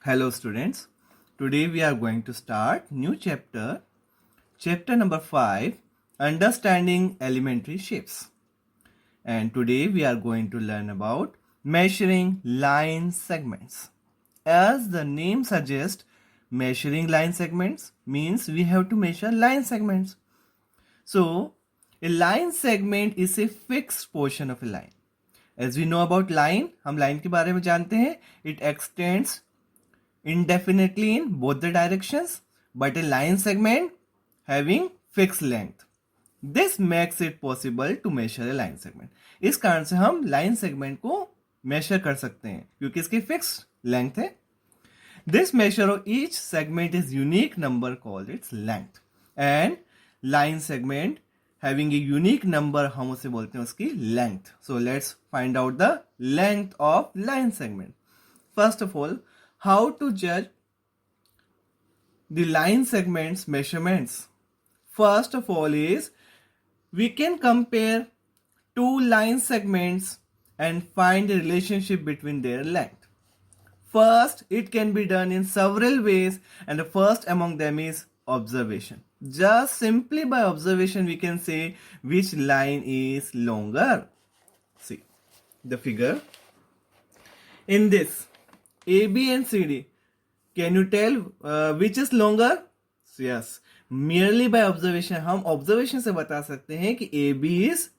Hello students, today we are going to start new chapter number 5, Understanding Elementary Shapes. And today we are going to learn about measuring line segments. As the name suggests, measuring line segments means we have to measure line segments. So, a line segment is a fixed portion of a line. As we know about line, हम line के बारे में जानते हैं, it extends indefinitely in both the directions, but a line segment having fixed length. This makes it possible to measure a line segment. इस कारण से हम line segment को measure कर सकते हैं क्योंकि इसकी fixed length है. This measure of each segment is unique number called its length. And line segment having a unique number हम उसे बोलते हैं उसकी length. So let's find out the length of line segment. First of all, how to judge the line segments measurements? First of all is we can compare two line segments and find the relationship between their length. First, it can be done in several ways, and the first among them is observation. Just simply by observation we can say which line is longer. See the figure. In this AB and CD, can you tell which is longer? So yes, merely by observation हम observation से बता सकते हैं कि AB is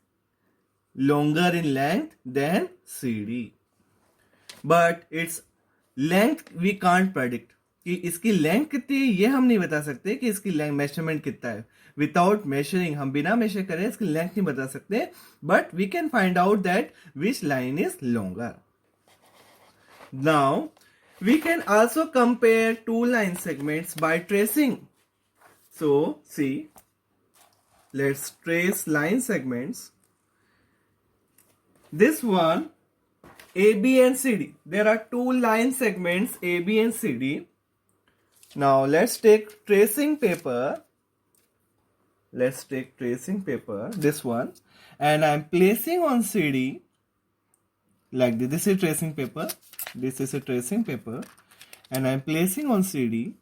longer in length than CD. But its length we can't predict. कि इसकी length कितनी है ये हम नहीं बता सकते कि इसकी लेंथ मेजरमेंट कितना है. विदाउट मेजरिंग हम बिना मेजर करें इसकी लेंथ नहीं बता सकते. But we can find out that which line is longer. Now, we can also compare two line segments by tracing. So, see, let's trace line segments. This one, AB and CD. There are two line segments, AB and CD. Now, let's take tracing paper. Let's take tracing paper, this one. And I'm placing on CD like this. This is tracing paper. This is a tracing paper and I'm placing on CD,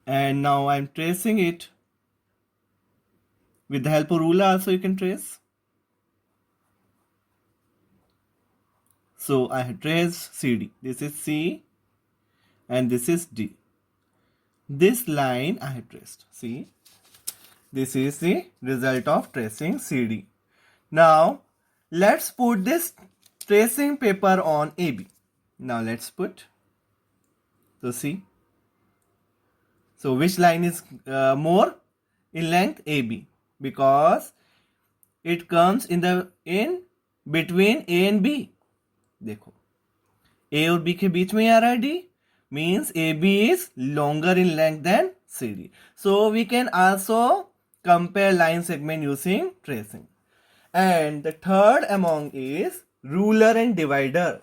and now I'm tracing it with the help of ruler. Also you can trace. So I have traced CD. This is C and this is D. This line I have traced. See, this is the result of tracing CD. Now let's put this tracing paper on AB. Now let's put. So see. So which line is more in length? AB, because it comes in between A and B. देखो A और B के बीच में आ रहा है D, means AB is longer in length than CD. So we can also compare line segment using tracing. And the third among is ruler and divider.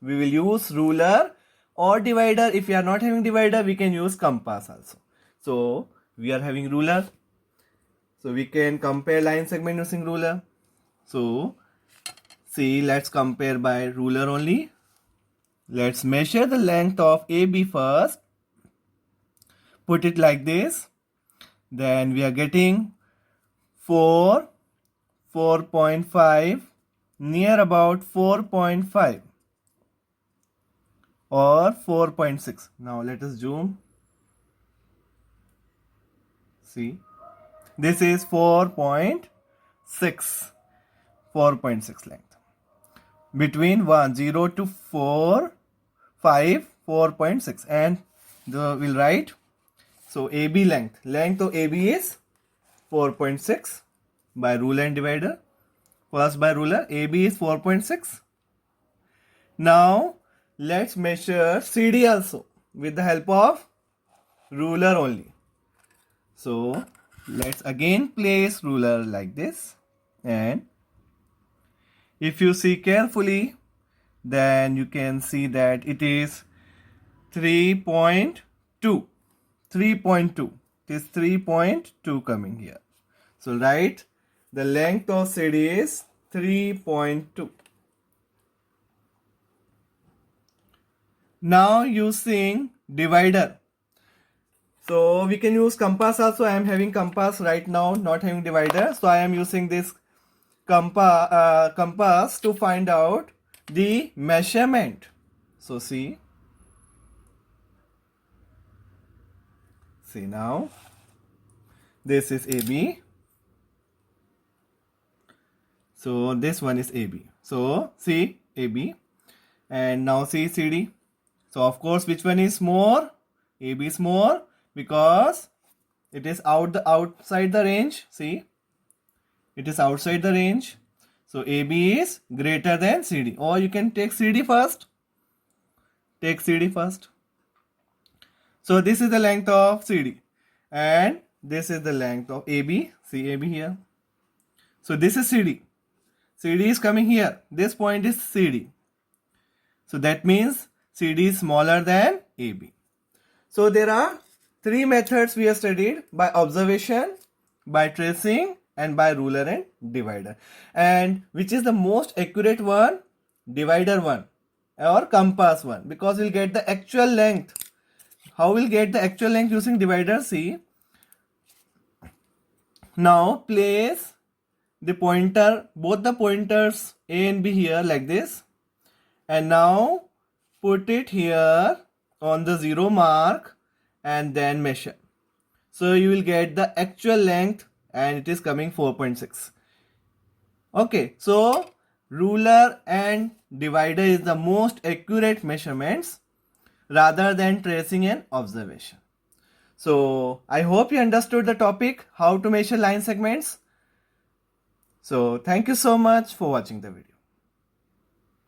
We will use ruler or divider. If we are not having divider, we can use compass also. So we are having ruler, so we can compare line segment using ruler. So see, let's compare by ruler only. Let's measure the length of AB first. Put it like this. Then we are getting 4.5, near about 4.5 or 4.6. Now let us zoom. See, this is 4.6 length. Between 0 to 4, 5, 4.6, and we'll write. So AB length of AB is 4.6 by ruler and divider. First by ruler, AB is 4.6. Now let's measure CD also with the help of ruler only. So let's again place ruler like this, and if you see carefully, then you can see that it is 3.2. 3.2. It is 3.2 coming here. So write the length of CD is 3.2. Now using divider. So we can use compass also. I am having compass right now, not having divider. So I am using this compass to find out the measurement. So see now, this is AB. So this one is AB. So see AB, and now see CD. So of course, which one is more? AB is more because it is outside the range. See, it is outside the range. So AB is greater than CD. Or you can take CD first. Take CD first. So this is the length of CD, and this is the length of AB. See AB here. So this is CD. CD is coming here. This point is CD. So that means CD is smaller than AB. So there are three methods we have studied: by observation, by tracing, and by ruler and divider. And which is the most accurate one? Divider one or compass one, because we'll get the actual length. How we'll get the actual length using divider? See, now place the pointer, both the pointers A and B here like this, and now put it here on the 0 mark and then measure. So you will get the actual length, and it is coming 4.6. Okay, so ruler and divider is the most accurate measurements rather than tracing and observation. So I hope you understood the topic, how to measure line segments. So thank you so much for watching the video.